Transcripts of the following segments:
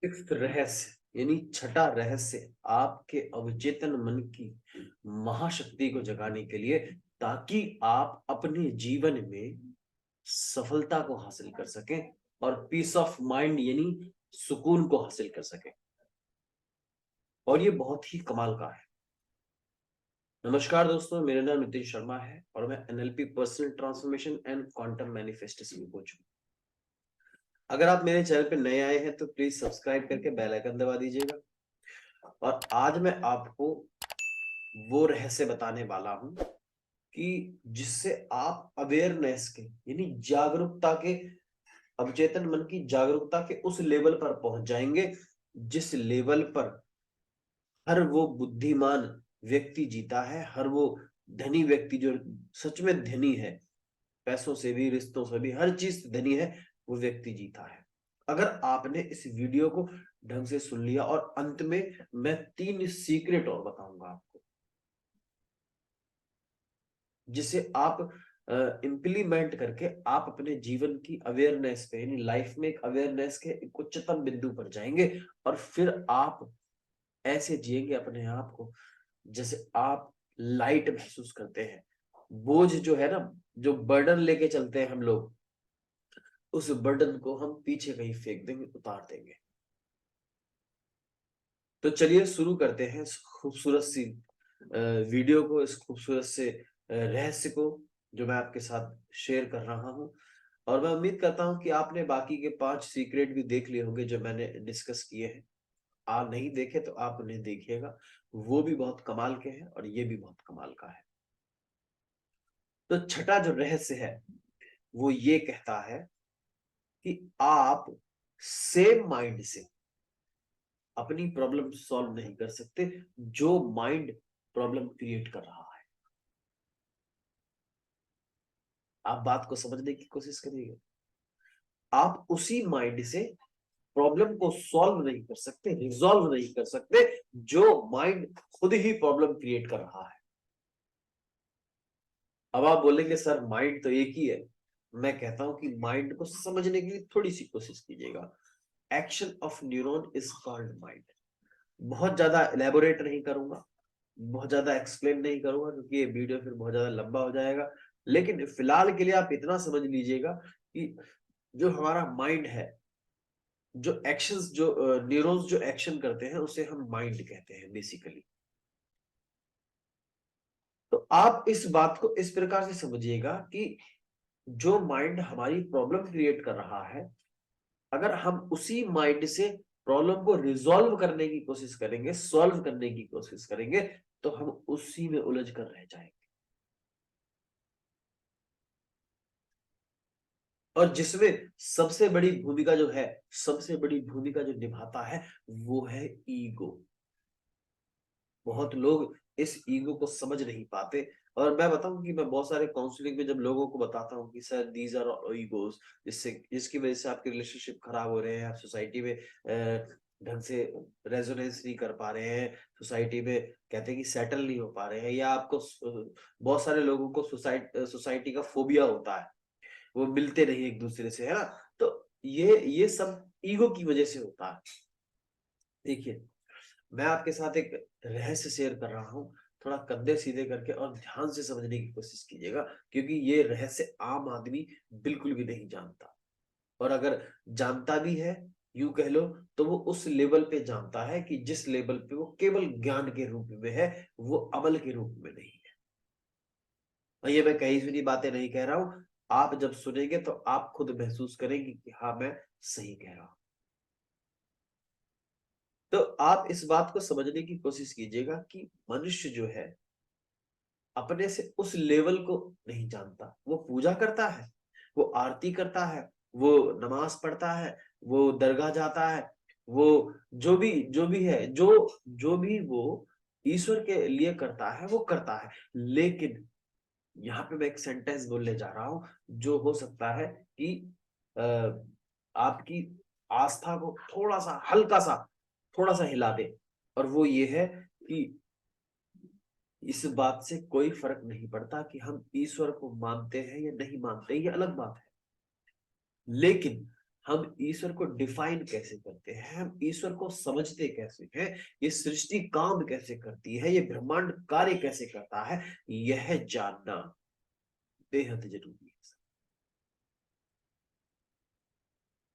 Sixth रहस्य यानी छठा रहस्य आपके अवचेतन मन की महाशक्ति को जगाने के लिए, ताकि आप अपने जीवन में सफलता को हासिल कर सकें और पीस ऑफ माइंड यानी सुकून को हासिल कर सकें। और ये बहुत ही कमाल का है। नमस्कार दोस्तों, मेरा नाम नितिन शर्मा है और मैं NLP personal transformation and quantum manifestation coach हूं। अगर आप मेरे चैनल पे नए आए हैं तो प्लीज सब्सक्राइब करके बेल आइकन दबा दीजिएगा। और आज मैं आपको वो रहस्य बताने वाला हूं कि जिससे आप अवेयरनेस के यानी जागरूकता के, अवचेतन मन की जागरूकता के उस लेवल पर पहुंच जाएंगे जिस लेवल पर हर वो बुद्धिमान व्यक्ति जीता है, हर वो धनी व्यक्ति जो सच में धनी है, पैसों से भी, रिश्तों से भी, हर चीज से धनी है, वो व्यक्ति जीता है। अगर आपने इस वीडियो को ढंग से सुन लिया। और अंत में मैं 3 सीक्रेट और बताऊंगा आपको, जिसे आप इम्प्लीमेंट करके आप अपने जीवन की अवेयरनेस पे यानी लाइफ में एक अवेयरनेस के एक उच्चतम बिंदु पर जाएंगे। और फिर आप ऐसे जिएंगे अपने आप को जैसे आप लाइट महसूस करते हैं। बोझ जो है ना, जो बर्डन लेके चलते हैं हम लोग, उस बर्डन को हम पीछे कहीं फेंक देंगे, उतार देंगे। तो चलिए शुरू करते हैं इस खूबसूरत सी वीडियो को, इस खूबसूरत से रहस्य को जो मैं आपके साथ शेयर कर रहा हूं। और मैं उम्मीद करता हूं कि आपने बाकी के 5 सीक्रेट भी देख लिए होंगे जो मैंने डिस्कस किए हैं। आप नहीं देखे तो आप उन्हें देखिएगा, वो भी बहुत कमाल के हैं और ये भी बहुत कमाल का है। तो छठा जो रहस्य है वो ये कहता है कि आप सेम माइंड से अपनी प्रॉब्लम सॉल्व नहीं कर सकते जो माइंड प्रॉब्लम क्रिएट कर रहा है। आप बात को समझने की कोशिश करिएगा। आप उसी माइंड से प्रॉब्लम को सॉल्व नहीं कर सकते, रिजॉल्व नहीं कर सकते जो माइंड खुद ही प्रॉब्लम क्रिएट कर रहा है। अब आप बोलेंगे सर माइंड तो एक ही है। मैं कहता हूं कि माइंड को समझने की थोड़ी सी कोशिश कीजिएगा। Action of neuron is called mind. बहुत ज्यादा एलेबोरेट नहीं करूंगा, बहुत ज्यादा एक्सप्लेन नहीं करूंगा क्योंकि ये वीडियो फिर बहुत ज्यादा लंबा हो जाएगा। लेकिन फिलहाल के लिए आप इतना समझ लीजिएगा कि जो हमारा माइंड है, जो एक्शंस, जो न्यूरॉन्स जो एक्शन करते हैं उसे हम माइंड कहते हैं बेसिकली। तो आप इस बात को इस प्रकार से समझिएगा कि जो माइंड हमारी प्रॉब्लम क्रिएट कर रहा है, अगर हम उसी माइंड से प्रॉब्लम को रिजॉल्व करने की कोशिश करेंगे, सॉल्व करने की कोशिश करेंगे, तो हम उसी में उलझ कर रह जाएंगे। और जिसमें सबसे बड़ी भूमिका जो है, सबसे बड़ी भूमिका जो निभाता है वो है ईगो। बहुत लोग इस ईगो को समझ नहीं पाते। और मैं बताऊं कि मैं बहुत सारे काउंसलिंग में जब लोगों को बताता हूं कि सर दीज आर ईगोस, जिसकी वजह से आपके रिलेशनशिप खराब हो रहे हैं, आप सोसाइटी में ढंग से रेजोनेंस नहीं कर पा रहे हैं, सोसाइटी में कहते हैं कि सेटल नहीं हो पा रहे हैं, या आपको बहुत सारे लोगों को सोसाइटी का फोबिया होता है, वो मिलते नहीं एक दूसरे से, है ना। तो ये सब ईगो की वजह से होता है। देखिए, मैं आपके साथ एक रहस्य शेयर कर रहा हूं, थोड़ा कंधे सीधे करके और ध्यान से समझने की कोशिश कीजिएगा, क्योंकि ये रहस्य आम आदमी बिल्कुल भी नहीं जानता। और अगर जानता भी है, यूं कह लो, तो वो उस लेवल पे जानता है कि जिस लेवल पे वो केवल ज्ञान के रूप में है, वो अमल के रूप में नहीं है। और ये मैं कहीं सुनी बातें नहीं कह रहा हूं, आप जब सुनेंगे तो आप खुद महसूस करेंगे कि हाँ, मैं सही कह रहा हूं। तो आप इस बात को समझने की कोशिश कीजिएगा कि मनुष्य जो है अपने से उस लेवल को नहीं जानता। वो पूजा करता है, वो आरती करता है, वो नमाज पढ़ता है, वो दरगाह जाता है, वो जो भी है, जो भी वो ईश्वर के लिए करता है वो करता है। लेकिन यहाँ पे मैं एक सेंटेंस बोलने जा रहा हूं जो हो सकता है कि अ, आपकी आस्था को थोड़ा सा, हल्का सा, थोड़ा सा हिला दे। और वो ये है कि इस बात से कोई फर्क नहीं पड़ता कि हम ईश्वर को मानते हैं या नहीं मानते, ये अलग बात है। लेकिन हम ईश्वर को डिफाइन कैसे करते हैं, हम ईश्वर को समझते कैसे हैं, ये सृष्टि काम कैसे करती है, ये ब्रह्मांड कार्य कैसे करता है, यह जानना बेहद जरूरी है।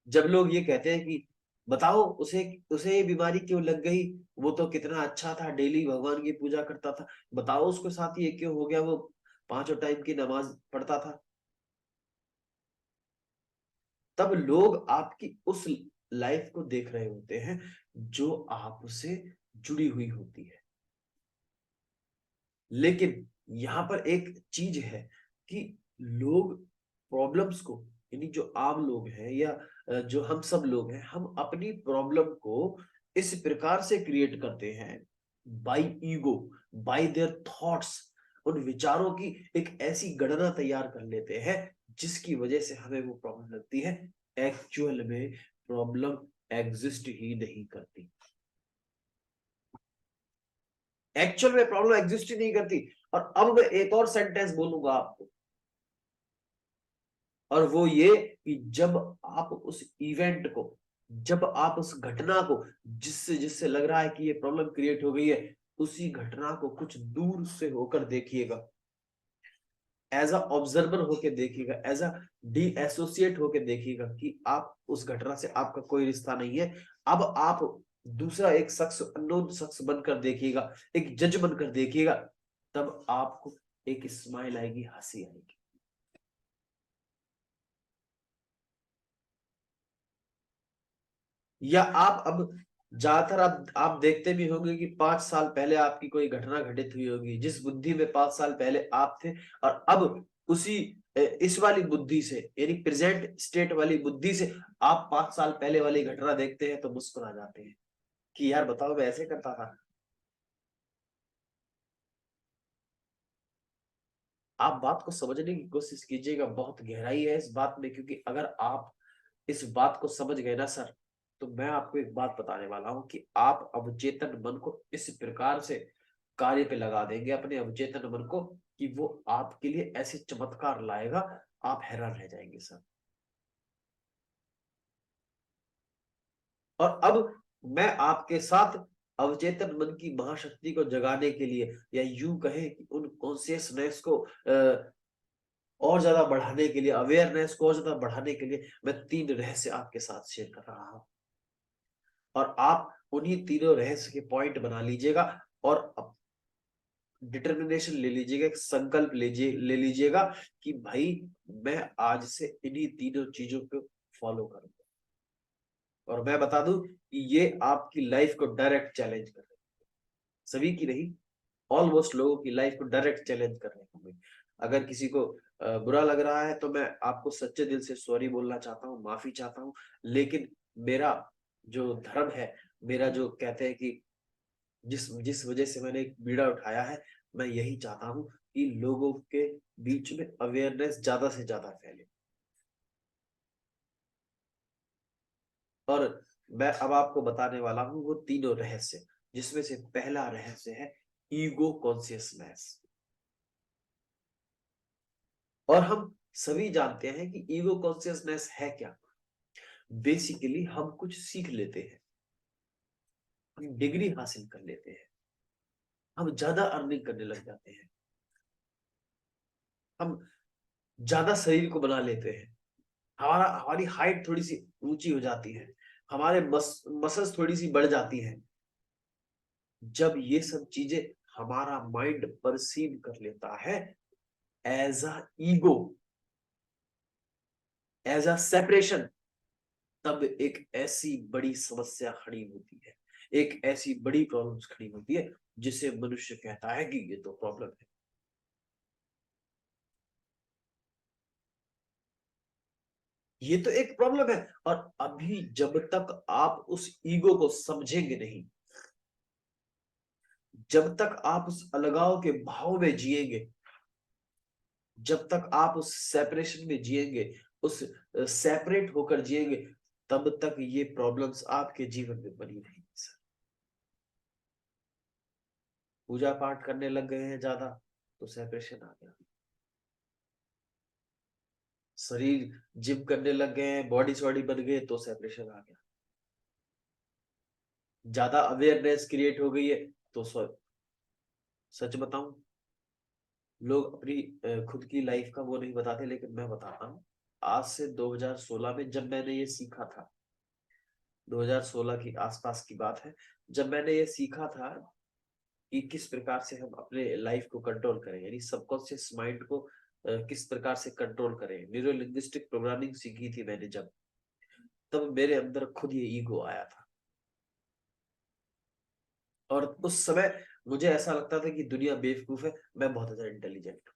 जब लोग ये कहते हैं कि बताओ उसे उसे ये बीमारी क्यों लग गई, वो तो कितना अच्छा था, डेली भगवान की पूजा करता था, बताओ उसके साथ ये क्यों हो गया, वो पांचों टाइम की नमाज पढ़ता था। तब लोग आपकी उस लाइफ को देख रहे होते हैं जो आपसे जुड़ी हुई होती है। लेकिन यहाँ पर एक चीज है कि लोग प्रॉब्लम्स को, यानी जो आम लोग हैं या जो हम सब लोग हैं, हम अपनी प्रॉब्लम को इस प्रकार से क्रिएट करते हैं, by ego, by their thoughts, उन विचारों की एक ऐसी गणना तैयार कर लेते हैं जिसकी वजह से हमें वो प्रॉब्लम लगती है। एक्चुअल में प्रॉब्लम एग्जिस्ट ही नहीं करती, एक्चुअल में प्रॉब्लम एग्जिस्ट ही नहीं करती। और अब मैं एक और सेंटेंस बोलूंगा आपको, और वो ये कि जब आप उस इवेंट को, जब आप उस घटना को, जिससे जिससे लग रहा है कि ये प्रॉब्लम क्रिएट हो गई है, उसी घटना को कुछ दूर से होकर देखिएगा, एज अ ऑब्जर्वर होके देखिएगा, एज अ डी एसोसिएट होके देखिएगा कि आप उस घटना से आपका कोई रिश्ता नहीं है। अब आप दूसरा एक शख्स, अननोन शख्स बनकर देखिएगा, एक जज बनकर देखिएगा, तब आपको एक स्माइल आएगी, हंसी आएगी। या आप अब ज्यादातर आप देखते भी होंगे कि 5 साल पहले आपकी कोई घटना घटित हुई होगी, जिस बुद्धि में 5 साल पहले आप थे, और अब उसी इस वाली बुद्धि से, यानी प्रेजेंट स्टेट वाली बुद्धि से आप 5 साल पहले वाली घटना देखते हैं तो मुस्कुरा जाते हैं कि यार बताओ मैं ऐसे करता था। आप बात को समझने की कोशिश कीजिएगा, बहुत गहराई है इस बात में, क्योंकि अगर आप इस बात को समझ गए ना सर, तो मैं आपको एक बात बताने वाला हूं कि आप अवचेतन मन को इस प्रकार से कार्य पे लगा देंगे, अपने अवचेतन मन को, कि वो आपके लिए ऐसे चमत्कार लाएगा, आप हैरान रह जाएंगे सर। और अब मैं आपके साथ अवचेतन मन की महाशक्ति को जगाने के लिए, या यूं कहें कि उन कॉन्शियसनेस को और ज्यादा बढ़ाने के लिए, अवेयरनेस को और ज्यादा बढ़ाने के लिए, मैं 3 रहस्य आपके साथ शेयर कर रहा हूं। और आप उन्हीं तीनों रहस्य के पॉइंट बना लीजिएगा, और डिटर्मिनेशन ले लीजिएगा, एक संकल्प ले लीजिएगा कि भाई मैं आज से इन्हीं तीनों चीजों को फॉलो करूंगा। और मैं बता दूं कि ये आपकी लाइफ को डायरेक्ट चैलेंज कर रहे हैं, सभी की नहीं, ऑलमोस्ट लोगों की लाइफ को डायरेक्ट चैलेंज कर रहे होंगे। अगर किसी को बुरा लग रहा है तो मैं आपको सच्चे दिल से सॉरी बोलना चाहता हूँ, माफी चाहता हूँ। लेकिन मेरा जो धर्म है, मेरा जो कहते हैं कि जिस जिस वजह से मैंने एक बीड़ा उठाया है, मैं यही चाहता हूँ कि लोगों के बीच में अवेयरनेस ज्यादा से ज्यादा फैले। और मैं अब आपको बताने वाला हूँ वो तीनों रहस्य, जिसमें से पहला रहस्य है ईगो कॉन्शियसनेस। और हम सभी जानते हैं कि ईगो कॉन्शियसनेस है क्या। बेसिकली हम कुछ सीख लेते हैं, हम डिग्री हासिल कर लेते हैं, हम ज्यादा अर्निंग करने लग जाते हैं, हम ज्यादा शरीर को बना लेते हैं, हमारी हाइट थोड़ी सी ऊंची हो जाती है, हमारे मसल्स थोड़ी सी बढ़ जाती हैं। जब ये सब चीजें हमारा माइंड परसीव कर लेता है as a ego, as a separation, तब एक ऐसी बड़ी समस्या खड़ी होती है, एक ऐसी बड़ी प्रॉब्लम्स खड़ी होती है, जिसे मनुष्य कहता है कि ये तो प्रॉब्लम है। ये तो एक प्रॉब्लम है। और अभी जब तक आप उस ईगो को समझेंगे नहीं, जब तक आप उस अलगाव के भाव में जिएंगे, जब तक आप उस सेपरेशन में जिएंगे, उस सेपरेट होकर जिएंगे, तब तक ये प्रॉब्लम्स आपके जीवन में बनी रहेंगी सर। पूजा पाठ करने लग गए हैं ज्यादा, तो सेपरेशन आ गया। शरीर जिम करने लग गए हैं, बॉडी सॉडी बन गए तो सेपरेशन आ गया। ज्यादा अवेयरनेस क्रिएट हो गई है तो सच बताऊं, लोग अपनी खुद की लाइफ का वो नहीं बताते, लेकिन मैं बताता हूँ। आज से 2016 में जब मैंने ये सीखा था, 2016 की आसपास की बात है, जब मैंने ये सीखा था कि किस प्रकार से हम अपने लाइफ को कंट्रोल करें, यानी सबकॉन्शियस माइंड को किस प्रकार से कंट्रोल करें, न्यूरो लिंग्विस्टिक प्रोग्रामिंग सीखी थी मैंने जब, तब मेरे अंदर खुद ये ईगो आया था। और उस समय मुझे ऐसा लगता था कि दुनिया बेवकूफ है, मैं बहुत ज्यादा इंटेलिजेंट हूं।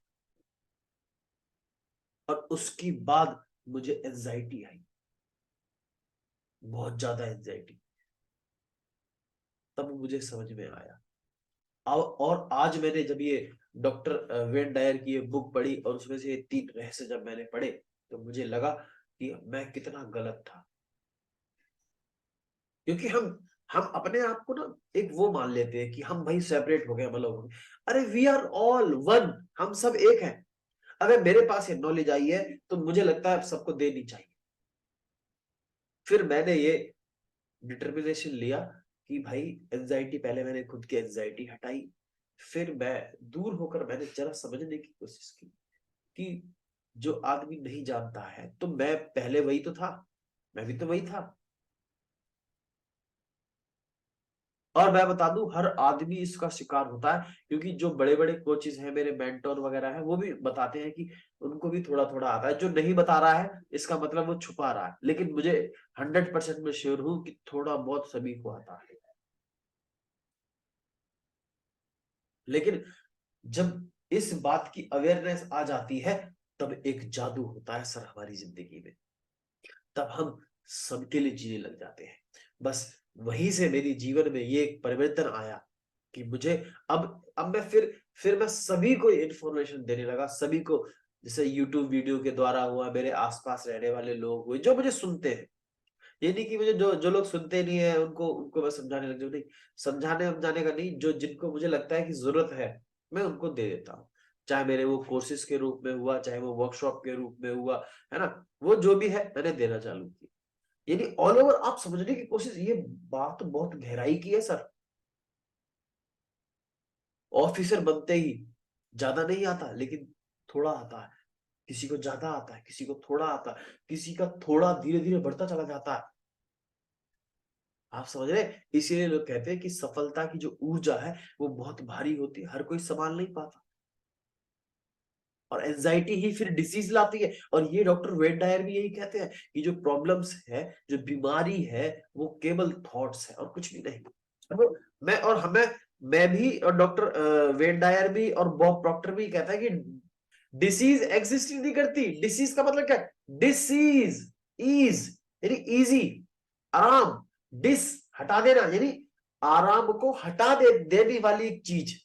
और उसके बाद मुझे एंजाइटी आई, बहुत ज्यादा एंजाइटी। तब मुझे समझ में आया। और आज मैंने जब ये डॉक्टर वेन डायर की ये बुक पढ़ी और उसमें से ये 3 रहस्य जब मैंने पढ़े, तो मुझे लगा कि मैं कितना गलत था। क्योंकि हम अपने आप को ना एक वो मान लेते हैं कि हम भाई सेपरेट हो गए, हम अलग हो गए। अरे वी आर ऑल वन, हम सब एक हैं। अगर मेरे पास ये नॉलेज आई है तो मुझे लगता है सबको देनी चाहिए। फिर मैंने ये डिटर्मिनेशन लिया कि भाई एंजाइटी, पहले मैंने खुद की एंजाइटी हटाई, फिर मैं दूर होकर मैंने जरा समझने की कोशिश की कि जो आदमी नहीं जानता है, तो मैं पहले वही तो था, मैं भी तो वही था। और मैं बता दूं, हर आदमी इसका शिकार होता है, क्योंकि जो बड़े बड़े कोचेज हैं, मेरे मेंटोर वगैरह हैं, वो भी बताते हैं कि उनको भी थोड़ा थोड़ा आता है। जो नहीं बता रहा है इसका मतलब वो छुपा रहा है, लेकिन मुझे 100% में श्योर हूं कि थोड़ा बहुत सभी को आता है। लेकिन जब इस बात की अवेयरनेस आ जाती है, तब एक जादू होता है सर हमारी जिंदगी में। तब हम सबके लिए जीने लग जाते हैं। बस वहीं से मेरी जीवन में ये एक परिवर्तन आया कि मुझे अब मैं फिर मैं सभी को इन्फॉर्मेशन देने लगा, सभी को। जैसे यूट्यूब वीडियो के द्वारा हुआ, मेरे आसपास रहने वाले लोग हुए जो मुझे सुनते हैं। ये नहीं कि मुझे जो जो लोग सुनते नहीं है उनको उनको मैं समझाने लग जाऊं, नहीं। समझाने समझाने का नहीं, जो जिनको मुझे लगता है कि जरूरत है, मैं उनको दे देता हूँ। चाहे मेरे वो कोर्सेज के रूप में हुआ, चाहे वो वर्कशॉप के रूप में हुआ, है ना। वो जो भी है मैंने देना चालू किया। यानी ऑल ओवर आप समझने की कोशिश, ये बात बहुत गहराई की है सर। ऑफिसर बनते ही ज्यादा नहीं आता, लेकिन थोड़ा आता है। किसी को ज्यादा आता है, किसी को थोड़ा आता है, किसी का थोड़ा धीरे धीरे बढ़ता चला जाता है। आप समझ रहे हैं? इसीलिए लोग कहते हैं कि सफलता की जो ऊर्जा है वो बहुत भारी होती है, हर कोई संभाल नहीं पाता। और एंजाइटी ही फिर डिसीज लाती है। और ये डॉक्टर वेन डायर भी यही कहते हैं कि जो प्रॉब्लम्स है, जो बीमारी है, वो केवल थॉट्स है और कुछ भी नहीं। तो मैं और हमें मैं भी और डॉक्टर वेन डायर भी और बॉब प्रॉक्टर भी कहता है कि डिसीज एग्जिस्ट ही नहीं करती। डिसीज का मतलब क्या है? डिसीज इज यानी इजी, आराम। डिस हटा देना, यानी आराम को हटा देने वाली एक चीज।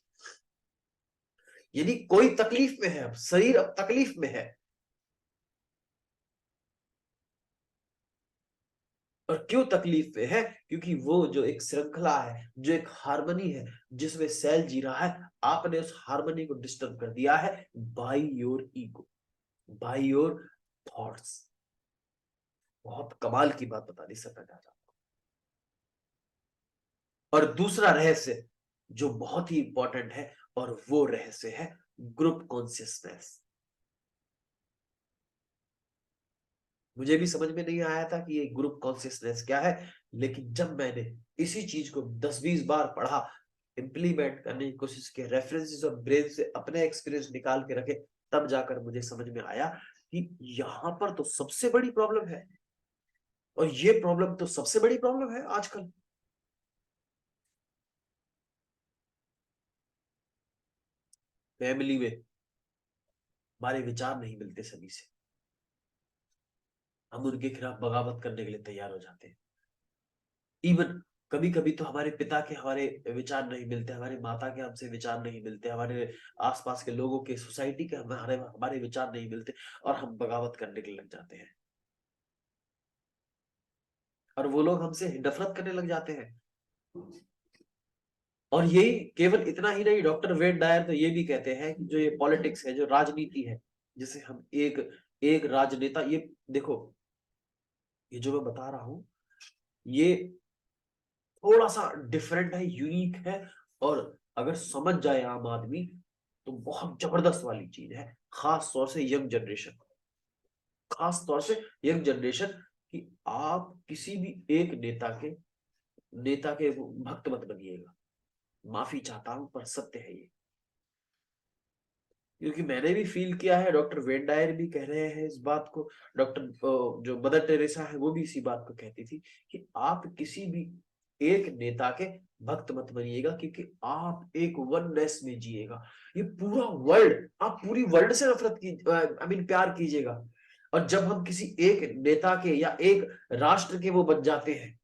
यानी कोई तकलीफ में है, अब शरीर अब तकलीफ में है। और क्यों तकलीफ में है? क्योंकि वो जो एक श्रृंखला है, जो एक हार्मनी है, जिसमें सेल जी रहा है, आपने उस हार्मनी को डिस्टर्ब कर दिया है by your ego, by your thoughts. बहुत कमाल की बात बता दी सर मैं चाहता हूं। और दूसरा रहस्य जो बहुत ही इंपॉर्टेंट है, और वो रहस्य है ग्रुप कॉन्सियसनेस। मुझे भी समझ में नहीं आया था कि ये ग्रुप कॉन्सियसनेस क्या है, लेकिन जब मैंने इसी चीज को 10-20 बार पढ़ा, इंप्लीमेंट करने की कोशिश की, रेफरेंसेस और ब्रेन से अपने एक्सपीरियंस निकाल के रखे, तब जाकर मुझे समझ में आया कि यहां पर तो सबसे बड़ी प्रॉब्लम है। और ये प्रॉब्लम तो सबसे बड़ी प्रॉब्लम है आजकल। फैमिली में हमारे विचार नहीं मिलते सभी से, हम उनके खिलाफ बगावत करने के लिए तैयार हो जाते हैं। इवन कभी कभी तो हमारे पिता के हमारे विचार नहीं मिलते, हमारे माता के हमसे विचार नहीं मिलते, हमारे आसपास के लोगों के, सोसाइटी के हमारे हमारे विचार नहीं मिलते, और हम बगावत करने के लिए लग जाते हैं। और वो लोग हमसे नफरत करने लग जाते हैं। और यही केवल इतना ही नहीं, डॉक्टर वेन डायर तो ये भी कहते हैं कि जो ये पॉलिटिक्स है, जो राजनीति है, जिसे हम एक एक राजनेता, ये देखो, ये जो मैं बता रहा हूं, ये थोड़ा सा डिफरेंट है, यूनिक है, और अगर समझ जाए आम आदमी तो बहुत जबरदस्त वाली चीज है, खास तौर से यंग जनरेशन, खास तौर से यंग जनरेशन, कि आप किसी भी एक नेता के भक्त मत बनिएगा। माफी चाहता हूं पर सत्य है ये, क्योंकि मैंने भी फील किया है, डॉक्टर वेन डायर भी कह रहे हैं इस बात को, डॉक्टर जो मदर टेरेसा है वो भी इसी बात को कहती थी, कि आप किसी भी एक नेता के भक्त मत बनिएगा, क्योंकि आप एक वननेस में जिएगा। ये पूरा वर्ल्ड, आप पूरी वर्ल्ड से नफरत की, आई मीन प्यार कीजिएगा, और जब हम किसी एक नेता के या एक राष्ट्र के वो बन जाते हैं,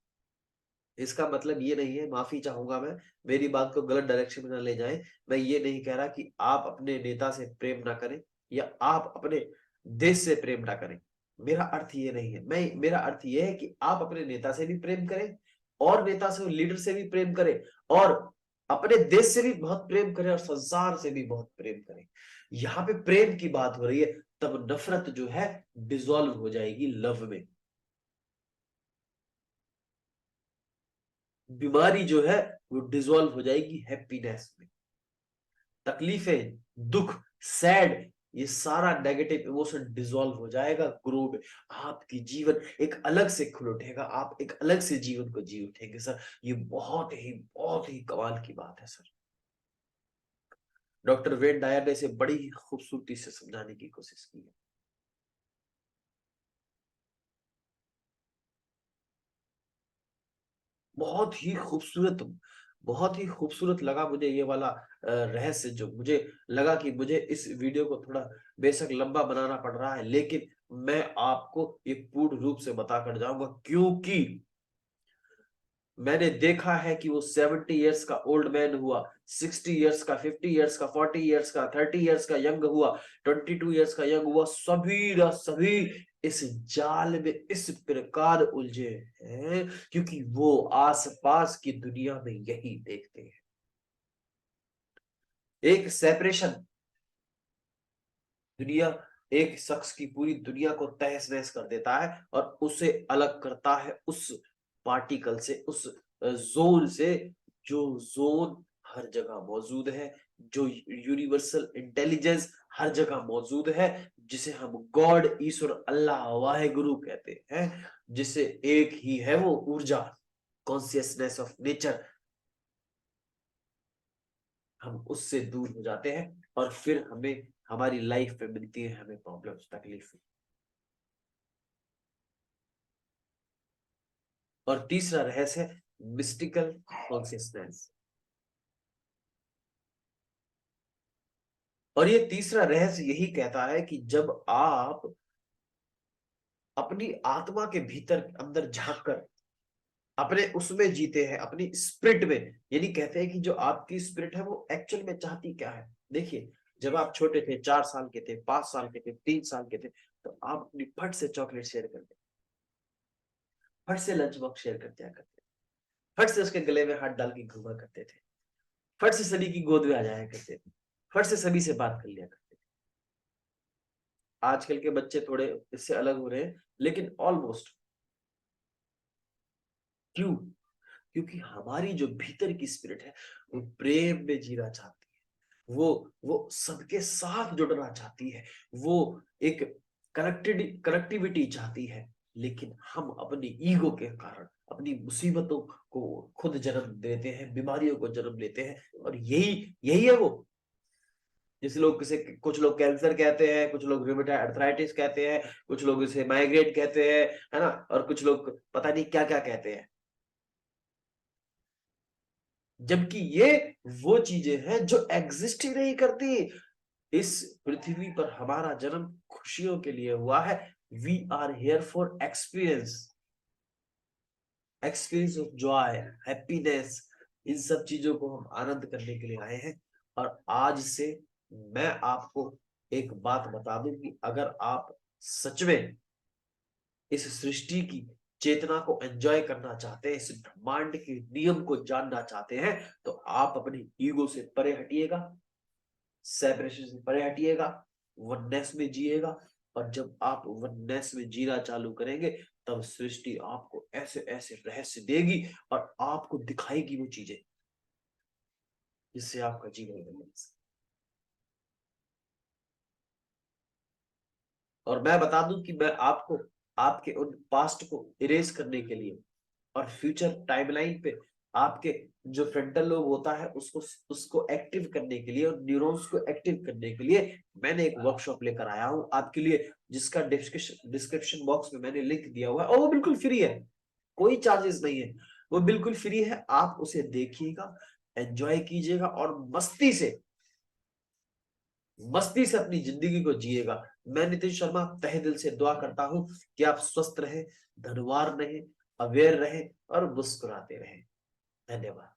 इसका मतलब ये नहीं है, माफी चाहूंगा मैं, मेरी बात को गलत डायरेक्शन में ना ले जाएं, मैं ये नहीं कह रहा कि आप अपने नेता से प्रेम ना करें या आप अपने देश से प्रेम ना करें, मेरा अर्थ ये नहीं है। मेरा अर्थ ये है कि आप अपने नेता से भी प्रेम करें, और नेता से, लीडर से भी प्रेम करें, और अपने देश से भी बहुत प्रेम करें, और संसार से भी बहुत प्रेम करें। यहाँ पे प्रेम की बात हो रही है, तब नफरत जो है डिसॉल्व हो जाएगी लव में, बीमारी जो है वो डिसॉल्व हो जाएगी हैप्पीनेस में, तकलीफें, दुख, सैड, ये सारा नेगेटिव इमोशन डिसॉल्व हो जाएगा ग्रो में, आपकी जीवन एक अलग से खुल उठेगा, आप एक अलग से जीवन को जी उठेंगे सर। ये बहुत ही कमाल की बात है सर। डॉक्टर वेन डायर ने इसे बड़ी ही खूबसूरती से समझाने की कोशिश की है। बहुत ही खूबसूरत, बहुत ही खूबसूरत लगा मुझे ये वाला रहस्य, जो मुझे लगा कि मुझे इस वीडियो को थोड़ा बेशक लंबा बनाना पड़ रहा है, लेकिन मैं आपको ये पूर्ण रूप से बताकर जाऊंगा, क्योंकि मैंने देखा है कि वो 70 इयर्स का ओल्ड मैन हुआ, 60 इयर्स का, 50 इयर्स का, 40 इयर्स का, 30 इयर्स का यंग हुआ, 22 इयर्स का यंग हुआ, सभी ना सभी इस जाल में इस प्रकार उलझे हैं, क्योंकि वो आसपास की दुनिया में यही देखते हैं, एक सेपरेशन, दुनिया, एक शख्स की पूरी दुनिया को तहस नहस कर देता है, और उसे अलग करता है उस पार्टिकल से, उस जोन से, जो जोन हर जगह मौजूद है, जो यूनिवर्सल इंटेलिजेंस हर जगह मौजूद है, जिसे हम गॉड, ईश्वर, अल्लाह, वाहे गुरु कहते हैं, जिसे एक ही है वो ऊर्जा, कॉन्सियसनेस ऑफ नेचर, हम उससे दूर हो जाते हैं, और फिर हमें हमारी लाइफ में मिलती है हमें प्रॉब्लम्स, तकलीफ। और तीसरा रहस्य है मिस्टिकल कॉन्सियसनेस, और ये तीसरा रहस्य यही कहता है कि जब आप अपनी आत्मा के भीतर अंदर झांक कर अपने उसमें जीते हैं, अपनी स्पिरिट में, यानी कहते हैं कि जो आपकी स्पिरिट है वो एक्चुअल में चाहती क्या है। देखिए, जब आप छोटे थे, 4 साल के थे, 5 साल के थे, 3 साल के थे, तो आप अपनी फट से चॉकलेट शेयर करते, फट से लंच बॉक्स शेयर कर दिया करते, फट से उसके गले में हाथ डाल के घूमा करते थे, फट से सभी की गोद में आ जाया करते थे, फट से सभी से बात कर लिया करते थे। आजकल के बच्चे थोड़े इससे अलग हो रहे हैं, लेकिन ऑलमोस्ट, क्यों? क्योंकि हमारी जो भीतर की स्पिरिट है वो प्रेम में जीना चाहती है, वो सबके साथ जुड़ना चाहती है, वो एक कनेक्टिविटी चाहती है, लेकिन हम अपनी ईगो के कारण अपनी मुसीबतों को खुद जन्म देते हैं, बीमारियों को जन्म लेते हैं, और यही यही है वो, जिस लोग किसे, कुछ लोग कैंसर कहते हैं, कुछ लोग रूमेटॉइड अर्थराइटिस कहते हैं, कुछ लोग इसे माइग्रेन कहते हैं, है ना, और कुछ लोग पता नहीं क्या क्या कहते हैं, जबकि ये वो चीजें हैं जो एग्जिस्ट ही नहीं करती। इस पृथ्वी पर हमारा जन्म खुशियों के लिए हुआ है, we are here for experience, experience of joy, happiness, इन सब चीजों को हम आनंद करने के लिए आए हैं। और आज से मैं आपको एक बात बता दूं कि अगर आप सच में इस सृष्टि की चेतना को एंजॉय करना चाहते हैं, इस ब्रह्मांड के नियम को जानना चाहते हैं, तो आप अपनी ईगो से परे हटिएगा, सेपरेशन से परे हटिएगा, वननेस में जिएगा, और जब आप वननेस में जीना चालू करेंगे, तब सृष्टि आपको ऐसे ऐसे रहस्य देगी और आपको दिखाएगी वो चीजें, जिससे आपका जीवन बदल सकता है। और मैं बता दूं कि मैं आपको आपके उन पास्ट को इरेज करने के लिए और फ्यूचर टाइमलाइन पे आपके जो फ्रंटल लोब होता है उसको उसको एक्टिव करने के लिए और न्यूरॉन्स को एक्टिव करने के लिए मैंने एक वर्कशॉप लेकर आया हूं आपके लिए, जिसका डिस्क्रिप्शन बॉक्स में मैंने लिंक दिया हुआ है, और वो बिल्कुल फ्री है, कोई चार्जेस नहीं है, वो बिल्कुल फ्री है। आप उसे देखिएगा, एंजॉय कीजिएगा और मस्ती से अपनी जिंदगी को जिएगा। मैं नितिन शर्मा तहे दिल से दुआ करता हूं कि आप स्वस्थ रहें, धनवान रहें, अवेयर रहें और मुस्कुराते रहें। धन्यवाद।